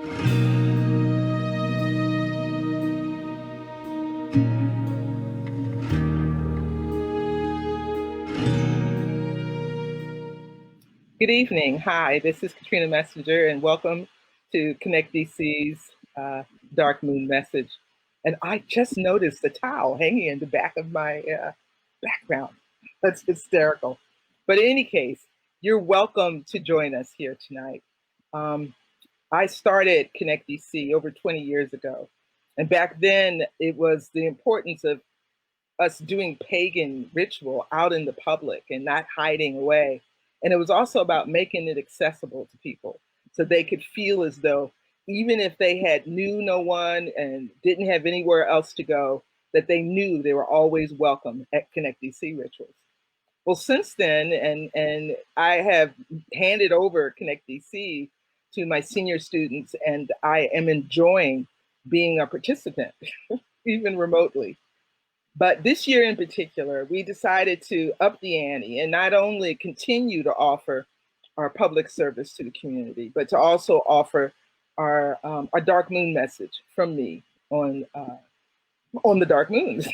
Good evening. Hi, this is Katrina Messenger, and welcome to Connect DC's Dark Moon Message. And I just noticed the towel hanging in the back of my background. That's hysterical. But in any case, you're welcome to join us here tonight. I started Connect DC over 20 years ago. And back then, it was the importance of us doing pagan ritual out in the public and not hiding away. And it was also about making it accessible to people so they could feel as though even if they had knew no one and didn't have anywhere else to go, that they knew they were always welcome at Connect DC rituals. Well, since then, and I have handed over Connect DC to my senior students, and I am enjoying being a participant, even remotely. But this year in particular, we decided to up the ante and not only continue to offer our public service to the community, but to also offer our Dark Moon message from me on the Dark Moons.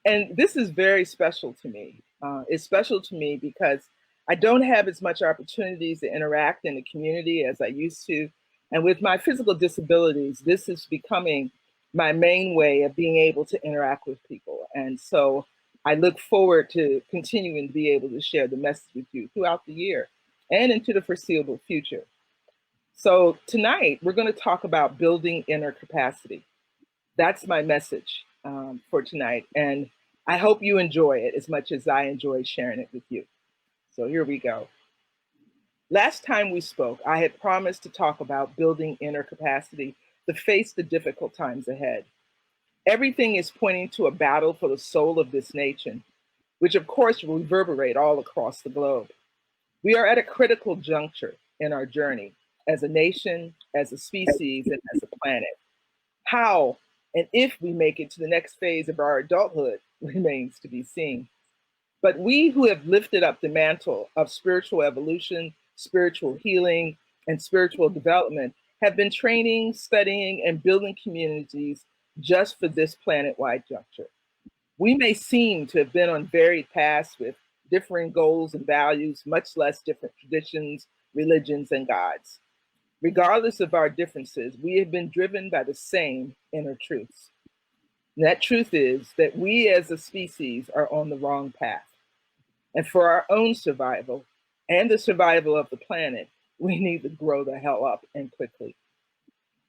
And this is very special to me. It's special to me because I don't have as much opportunities to interact in the community as I used to. And with my physical disabilities, this is becoming my main way of being able to interact with people. And so I look forward to continuing to be able to share the message with you throughout the year and into the foreseeable future. So tonight, we're going to talk about building inner capacity. That's my message for tonight. And I hope you enjoy it as much as I enjoy sharing it with you. So here we go. Last time we spoke, I had promised to talk about building inner capacity to face the difficult times ahead. Everything is pointing to a battle for the soul of this nation, which of course will reverberate all across the globe. We are at a critical juncture in our journey as a nation, as a species, and as a planet. How and if we make it to the next phase of our adulthood remains to be seen. But we who have lifted up the mantle of spiritual evolution, spiritual healing, and spiritual development have been training, studying, and building communities just for this planet-wide juncture. We may seem to have been on varied paths with differing goals and values, much less different traditions, religions, and gods. Regardless of our differences, we have been driven by the same inner truths. And that truth is that we as a species are on the wrong path. And for our own survival and the survival of the planet, we need to grow the hell up and quickly.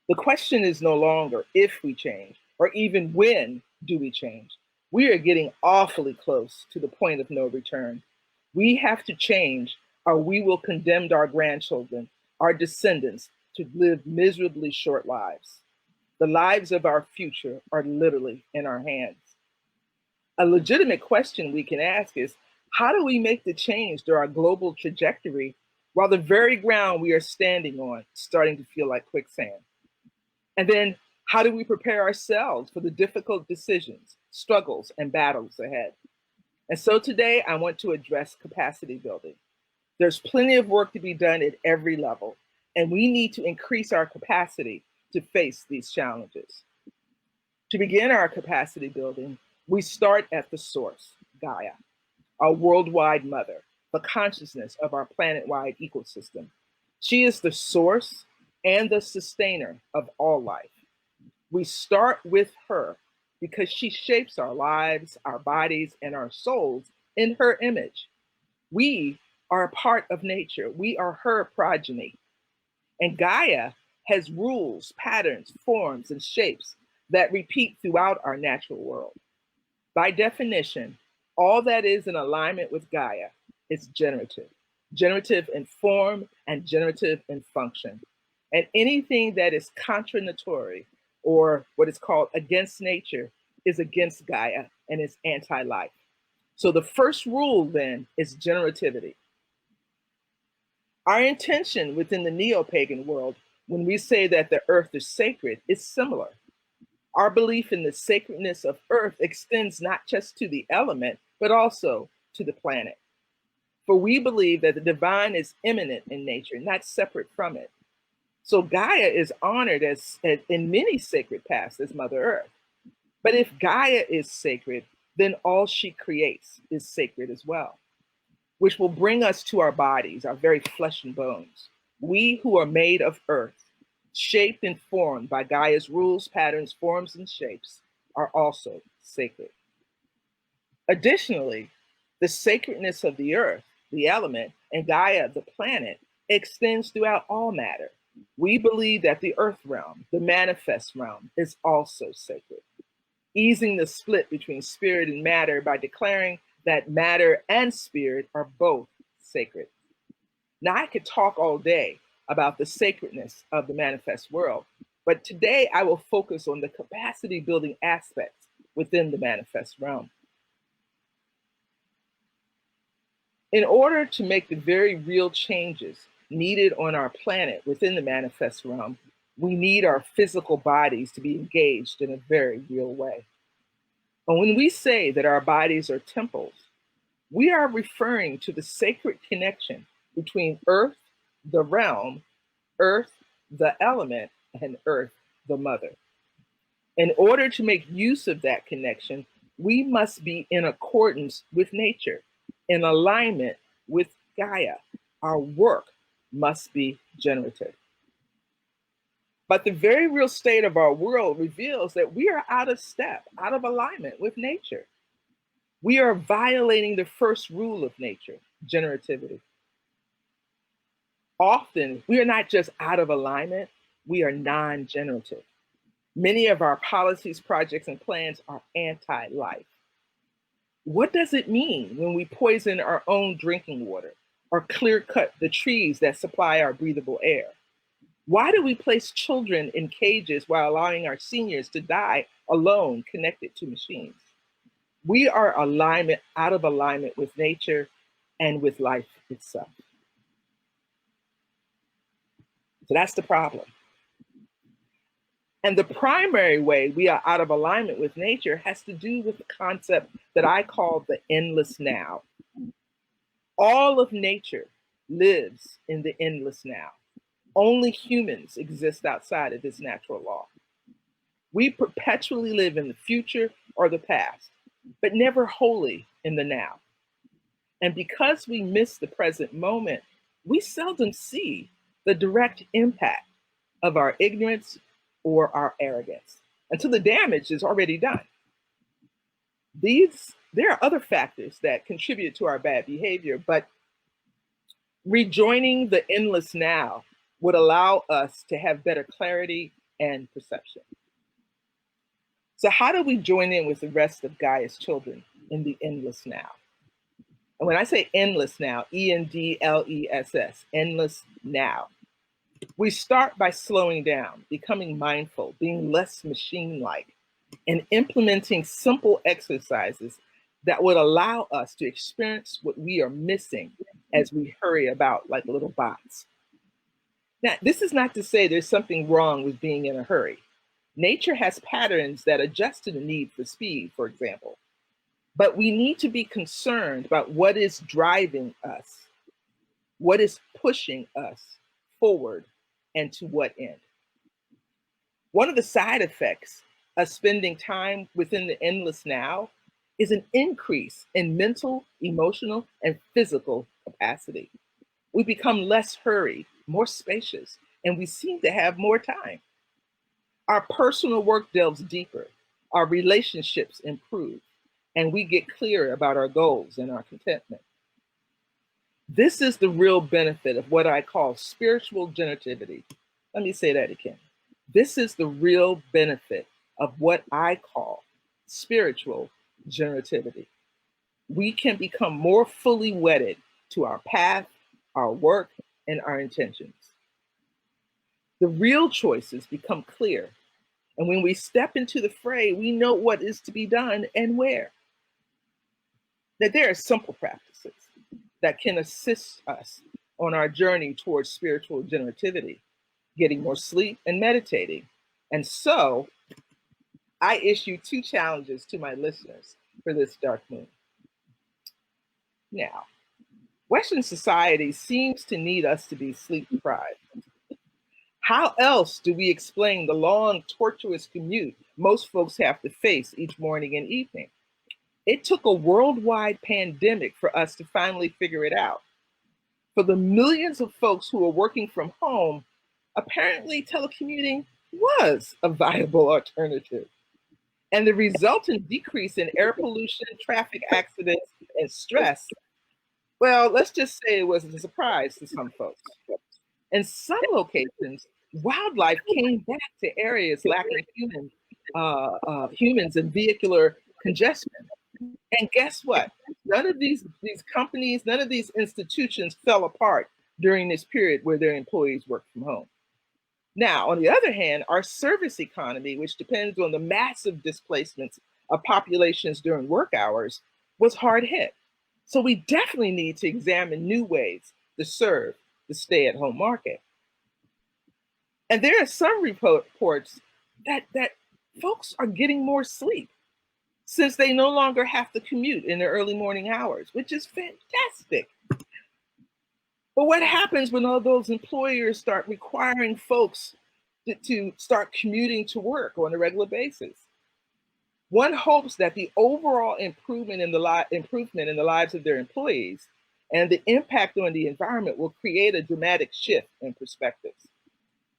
The question is no longer if we change or even when do we change. We are getting awfully close to the point of no return. We have to change or we will condemn our grandchildren, our descendants, to live miserably short lives. The lives of our future are literally in our hands. A legitimate question we can ask is, how do we make the change to our global trajectory while the very ground we are standing on is starting to feel like quicksand? And then how do we prepare ourselves for the difficult decisions, struggles, and battles ahead? And so today I want to address capacity building. There's plenty of work to be done at every level, and we need to increase our capacity to face these challenges. To begin our capacity building, we start at the source, Gaia, our worldwide mother, the consciousness of our planet-wide ecosystem. She is the source and the sustainer of all life. We start with her because she shapes our lives, our bodies, and our souls in her image. We are a part of nature. We are her progeny. And Gaia has rules, patterns, forms, and shapes that repeat throughout our natural world. By definition, all that is in alignment with Gaia is generative, generative in form and generative in function. And anything that is contradictory or what is called against nature is against Gaia and is anti-life. So the first rule then is generativity. Our intention within the neo-pagan world, when we say that the earth is sacred, is similar. Our belief in the sacredness of earth extends not just to the element, but also to the planet. For we believe that the divine is immanent in nature, not separate from it. So Gaia is honored as in many sacred paths as Mother Earth. But if Gaia is sacred, then all she creates is sacred as well, which will bring us to our bodies, our very flesh and bones. We who are made of earth, shaped and formed by Gaia's rules, patterns, forms, and shapes, are also sacred. Additionally, the sacredness of the earth, the element, and Gaia, the planet, extends throughout all matter. We believe that the earth realm, the manifest realm, is also sacred, easing the split between spirit and matter by declaring that matter and spirit are both sacred. Now, I could talk all day about the sacredness of the manifest world, but today I will focus on the capacity building aspects within the manifest realm. In order to make the very real changes needed on our planet within the manifest realm, we need our physical bodies to be engaged in a very real way. And when we say that our bodies are temples, we are referring to the sacred connection between Earth, the realm, Earth, the element, and Earth, the mother. In order to make use of that connection, we must be in accordance with nature, in alignment with Gaia. Our work must be generative. But the very real state of our world reveals that we are out of step, out of alignment with nature. We are violating the first rule of nature, generativity. Often, we are not just out of alignment, we are non generative. Many of our policies, projects, and plans are anti life. What does it mean when we poison our own drinking water or clear cut the trees that supply our breathable air? Why do we place children in cages while allowing our seniors to die alone, connected to machines? We are out of alignment with nature and with life itself. So that's the problem. And the primary way we are out of alignment with nature has to do with the concept that I call the endless now. All of nature lives in the endless now. Only humans exist outside of this natural law. We perpetually live in the future or the past, but never wholly in the now. And because we miss the present moment, we seldom see the direct impact of our ignorance or our arrogance until the damage is already done. There are other factors that contribute to our bad behavior, but rejoining the endless now would allow us to have better clarity and perception. So how do we join in with the rest of Gaia's children in the endless now? And when I say endless now, ENDLESS, endless now, we start by slowing down, becoming mindful, being less machine-like, and implementing simple exercises that would allow us to experience what we are missing as we hurry about like little bots. Now, this is not to say there's something wrong with being in a hurry. Nature has patterns that adjust to the need for speed, for example. But we need to be concerned about what is driving us, what is pushing us forward, and to what end. One of the side effects of spending time within the endless now is an increase in mental, emotional, and physical capacity. We become less hurried, more spacious, and we seem to have more time. Our personal work delves deeper, our relationships improve, and we get clearer about our goals and our contentment. This is the real benefit of what I call spiritual generativity. Let me say that again. This is the real benefit of what I call spiritual generativity. We can become more fully wedded to our path, our work, and our intentions. The real choices become clear. And when we step into the fray, we know what is to be done and where. That there are simple practices that can assist us on our journey towards spiritual generativity, getting more sleep and meditating. And so I issue 2 challenges to my listeners for this dark moon. Now, Western society seems to need us to be sleep deprived. How else do we explain the long, tortuous commute most folks have to face each morning and evening? It took a worldwide pandemic for us to finally figure it out. For the millions of folks who are working from home, apparently telecommuting was a viable alternative. And the resultant decrease in air pollution, traffic accidents, and stress, well, let's just say it was a surprise to some folks. In some locations, wildlife came back to areas lacking humans and vehicular congestion. And guess what? None of these companies, none of these institutions fell apart during this period where their employees worked from home. Now, on the other hand, our service economy, which depends on the massive displacements of populations during work hours, was hard hit. So we definitely need to examine new ways to serve the stay-at-home market. And there are some reports that folks are getting more sleep since they no longer have to commute in the early morning hours, which is fantastic. But what happens when all those employers start requiring folks to start commuting to work on a regular basis? One hopes that the overall improvement in the lives of their employees and the impact on the environment will create a dramatic shift in perspectives.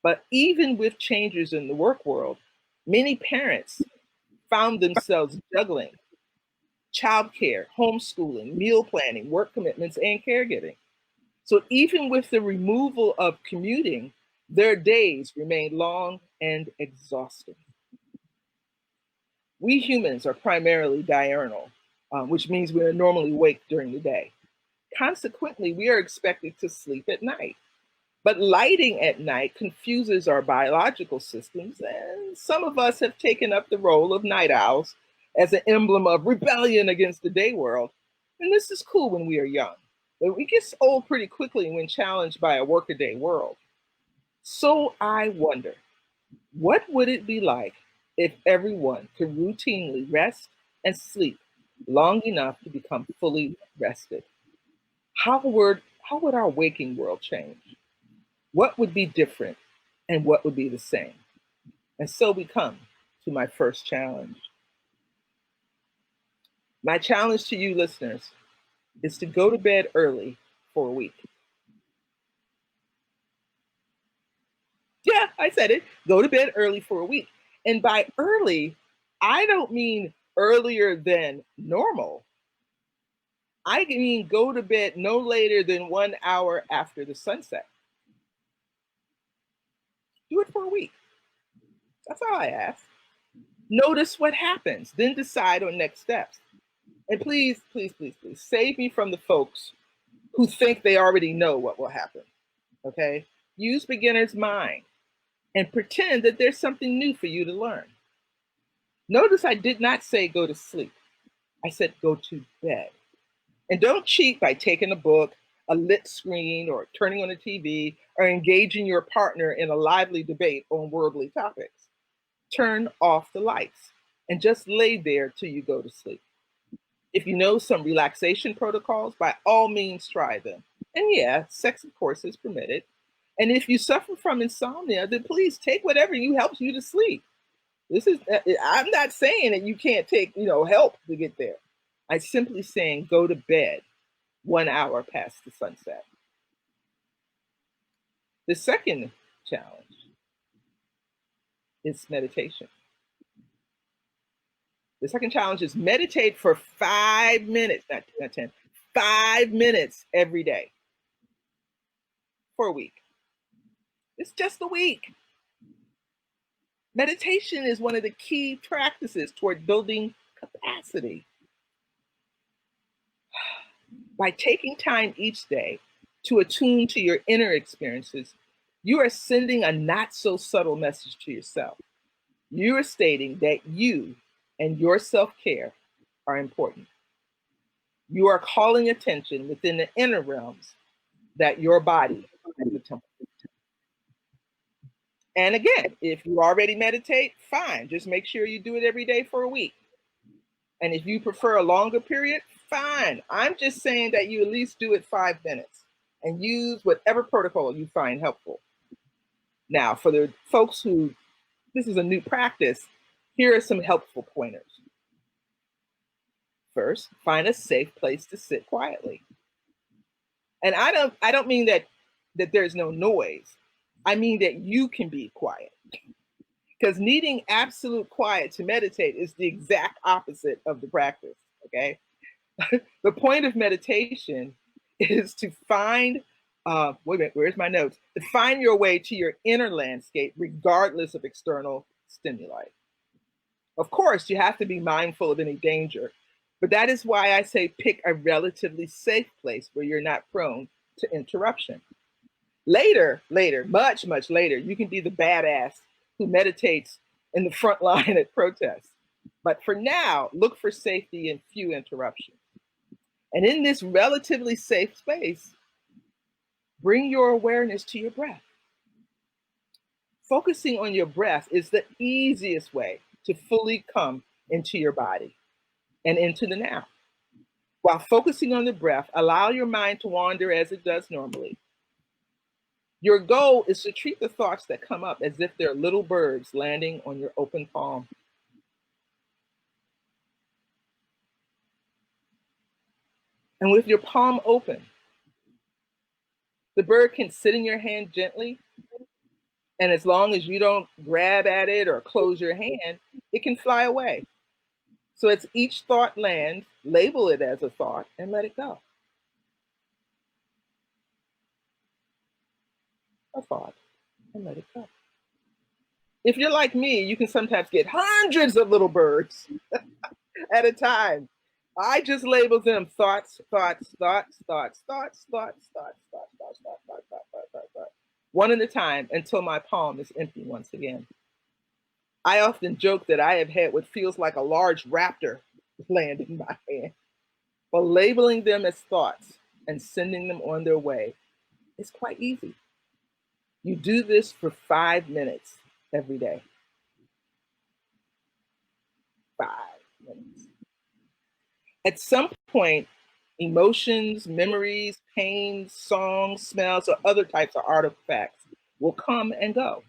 But even with changes in the work world, many parents found themselves juggling childcare, homeschooling, meal planning, work commitments, and caregiving. So even with the removal of commuting, their days remain long and exhausting. We humans are primarily diurnal, which means we are normally awake during the day. Consequently, we are expected to sleep at night. But lighting at night confuses our biological systems, and some of us have taken up the role of night owls as an emblem of rebellion against the day world. And this is cool when we are young, but we get old pretty quickly when challenged by a workaday world. So I wonder, what would it be like if everyone could routinely rest and sleep long enough to become fully rested? How would our waking world change? What would be different and what would be the same? And so we come to my first challenge. My challenge to you listeners is to go to bed early for a week. Yeah, I said it. Go to bed early for a week. And by early, I don't mean earlier than normal. I mean go to bed no later than 1 hour after the sunset. Do it for a week. That's all I ask. Notice what happens, then decide on next steps. And please, please, please, please save me from the folks who think they already know what will happen. Okay? Use beginner's mind and pretend that there's something new for you to learn. Notice I did not say go to sleep. I said go to bed. And don't cheat by taking a book, a lit screen, or turning on the TV, or engaging your partner in a lively debate on worldly topics. Turn off the lights and just lay there till you go to sleep. If you know some relaxation protocols, by all means try them. And yeah, sex, of course, is permitted. And if you suffer from insomnia, then please take whatever helps you to sleep. I'm not saying that you can't take, help to get there. I'm simply saying go to bed 1 hour past the sunset. The second challenge is meditation. The second challenge is meditate for 5 minutes, not 10, 5 minutes every day for a week. It's just a week. Meditation is one of the key practices toward building capacity. By taking time each day to attune to your inner experiences, you are sending a not so subtle message to yourself. You are stating that you and your self-care are important. You are calling attention within the inner realms that your body is a temple. And again, if you already meditate, fine. Just make sure you do it every day for a week. And if you prefer a longer period, fine. I'm just saying that you at least do it 5 minutes and use whatever protocol you find helpful. Now, for the folks who this is a new practice, here are some helpful pointers. First, find a safe place to sit quietly. And I don't mean that there's no noise. I mean that you can be quiet. Because needing absolute quiet to meditate is the exact opposite of the practice. Okay. The point of meditation is to find, wait a minute, where's my notes? To find your way to your inner landscape, regardless of external stimuli. Of course, you have to be mindful of any danger, but that is why I say pick a relatively safe place where you're not prone to interruption. Later, much later, you can be the badass who meditates in the front line at protests. But for now, look for safety and few interruptions. And in this relatively safe space, bring your awareness to your breath. Focusing on your breath is the easiest way to fully come into your body and into the now. While focusing on the breath, allow your mind to wander as it does normally. Your goal is to treat the thoughts that come up as if they're little birds landing on your open palm. And with your palm open, the bird can sit in your hand gently. And as long as you don't grab at it or close your hand, it can fly away. So as each thought lands, label it as a thought and let it go. A thought and let it go. If you're like me, you can sometimes get hundreds of little birds at a time. I just label them thoughts, thoughts, thoughts, thoughts, thoughts, thoughts, thoughts, thoughts, thoughts, thoughts, thoughts, thoughts, thoughts, thoughts, one at a time until my palm is empty once again. I often joke that I have had what feels like a large raptor land in my hand. But labeling them as thoughts and sending them on their way is quite easy. You do this for 5 minutes every day. 5 minutes. At some point, emotions, memories, pains, songs, smells, or other types of artifacts will come and go.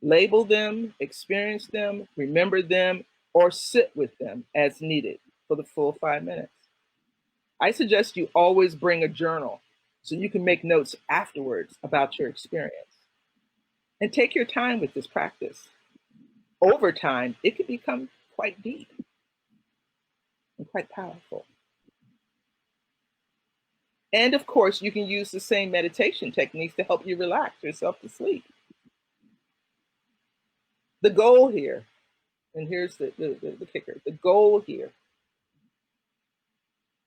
Label them, experience them, remember them, or sit with them as needed for the full 5 minutes. I suggest you always bring a journal so you can make notes afterwards about your experience. And take your time with this practice. Over time, it can become quite deep and quite powerful. And of course, you can use the same meditation techniques to help you relax yourself to sleep. The goal here, and here's the kicker, the goal here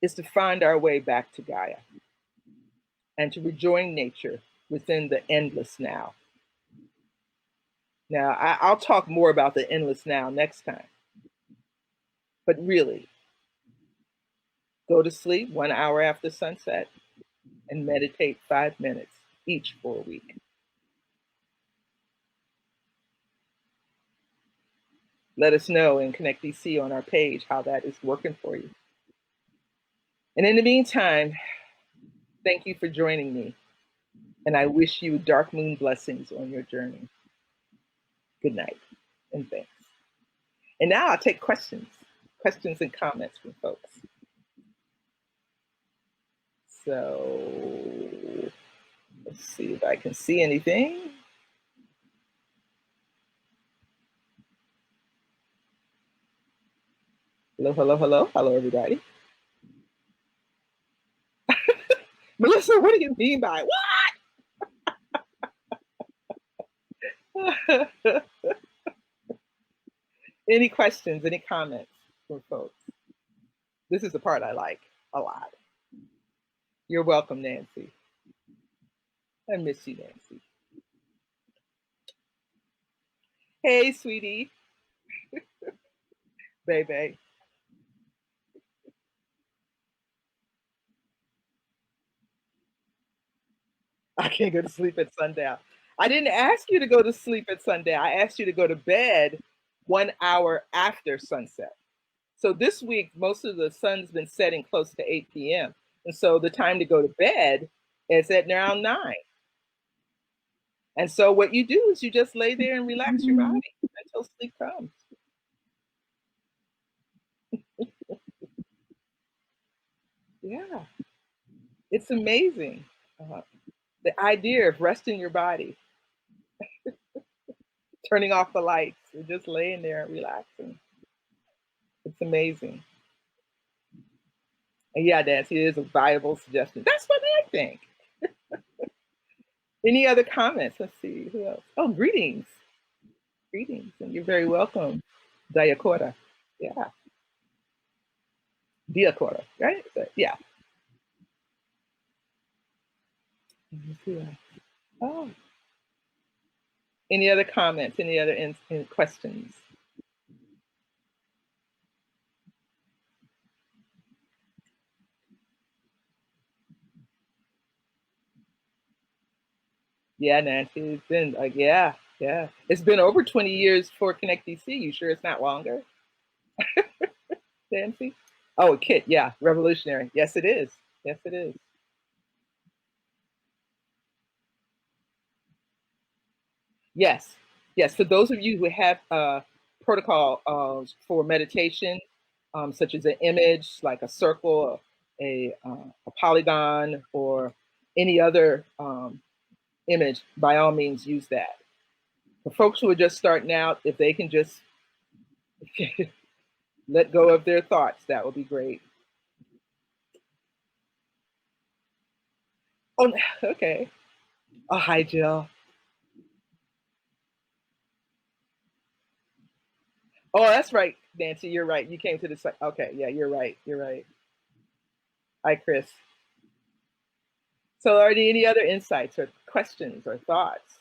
is to find our way back to Gaia and to rejoin nature within the endless now. Now, I'll talk more about the endless now next time. But really, go to sleep 1 hour after sunset and meditate 5 minutes each for a week. Let us know in Connect DC on our page how that is working for you. And in the meantime, thank you for joining me. And I wish you dark moon blessings on your journey. Good night and thanks. And now I'll take questions and comments from folks. So let's see if I can see anything. Hello, everybody. Melissa, what do you mean by what? Any questions, any comments from folks? This is the part I like a lot. You're welcome, Nancy. I miss you, Nancy. Hey, sweetie. Baby. I can't go to sleep at sundown. I didn't ask you to go to sleep at sundown. I asked you to go to bed 1 hour after sunset. So this week, most of the sun's been setting close to 8 p.m. And so the time to go to bed is at around 9. And so what you do is you just lay there and relax your body until sleep comes. Yeah, it's amazing. Uh, the idea of resting your body, turning off the lights, and just laying there and relaxing. It's amazing. And yeah, Nancy, it is a viable suggestion. That's what I think. Any other comments? Let's see. Who else? Oh, greetings. Greetings. And you're very welcome. Diakora. Yeah. Diakora, right? So, yeah. Oh. Any other comments? Any other questions? Yeah, Nancy, it's been like, yeah, yeah. It's been over 20 years for Connect DC. You sure it's not longer, Nancy? Oh, Kit, yeah, revolutionary. Yes, it is. Yes, it is. Yes, yes. For those of you who have protocol for meditation, such as an image, like a circle, a polygon, or any other image, by all means use that. For folks who are just starting out, if they can just let go of their thoughts, that would be great. Oh, okay. Oh, hi, Jill. Oh, that's right, Nancy. You're right. You came to the site. Okay, yeah, you're right. You're right. Hi, Chris. So, are there any other insights or questions or thoughts?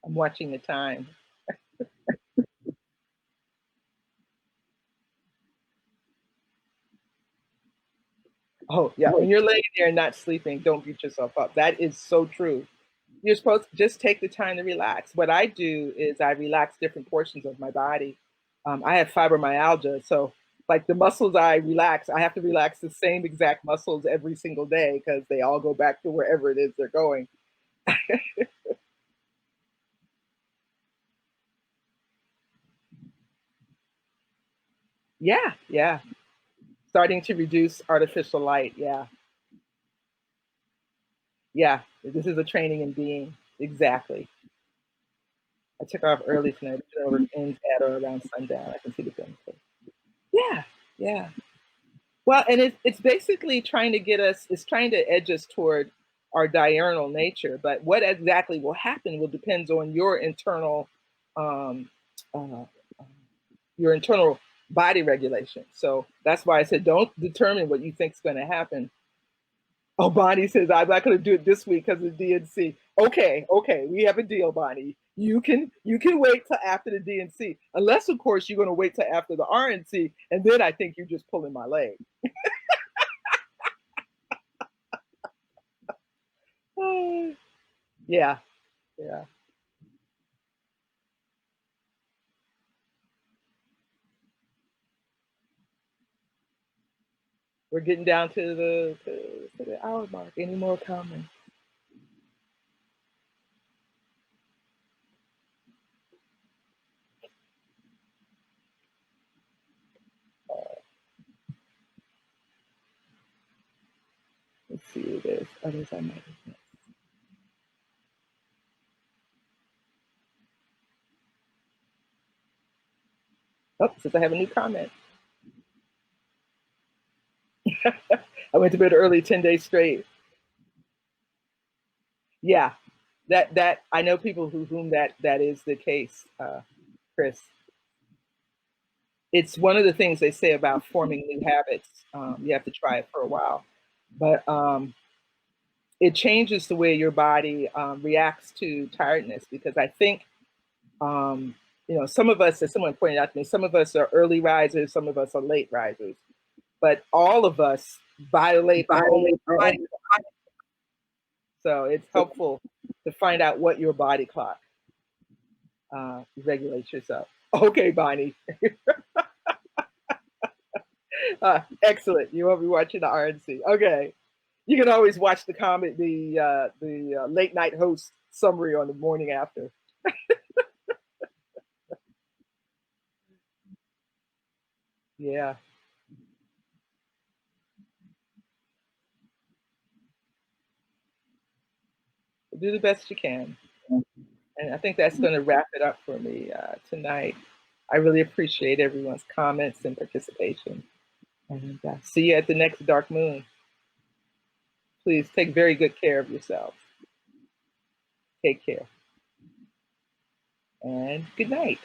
I'm watching the time. Oh, yeah. When you're laying there and not sleeping, don't beat yourself up. That is so true. You're supposed to just take the time to relax. What I do is I relax different portions of my body. I have fibromyalgia, so like the muscles I relax, I have to relax the same exact muscles every single day because they all go back to wherever it is they're going. Yeah, yeah. Starting to reduce artificial light. Yeah, yeah. This is a training in being. Exactly. I took off early tonight. Over ends at or around sundown. I can see the benefit. Yeah, yeah. Well, and it's basically trying to get us, it's trying to edge us toward our diurnal nature. But what exactly will happen will depends on um, uh, your internal body regulation. So that's why I said don't determine what you think is going to happen. Oh, Bonnie says I'm not going to do it this week because of DNC. Okay, okay, we have a deal, Bonnie. You can wait till after the DNC, unless of course you're going to wait till after the RNC, and then I think you're just pulling my leg. Yeah, yeah. We're getting down to the hour mark. Any more comments? Let's see who there's others I might have missed. Oh, since I have a new comment. I went to bed early 10 days straight. Yeah, that I know people whom that is the case, Chris. It's one of the things they say about forming new habits. You have to try it for a while, but it changes the way your body reacts to tiredness. Because I think some of us, as someone pointed out to me, some of us are early risers, some of us are late risers, but all of us violate our own body. So it's helpful to find out what your body clock. regulate yourself. Okay, Bonnie. Excellent. You won't be watching the RNC. Okay. You can always watch the late night host summary on the morning after. Yeah. Do the best you can. And I think that's going to wrap it up for me tonight. I really appreciate everyone's comments and participation. And see you at the next Dark Moon. Please take very good care of yourselves. Take care. And good night.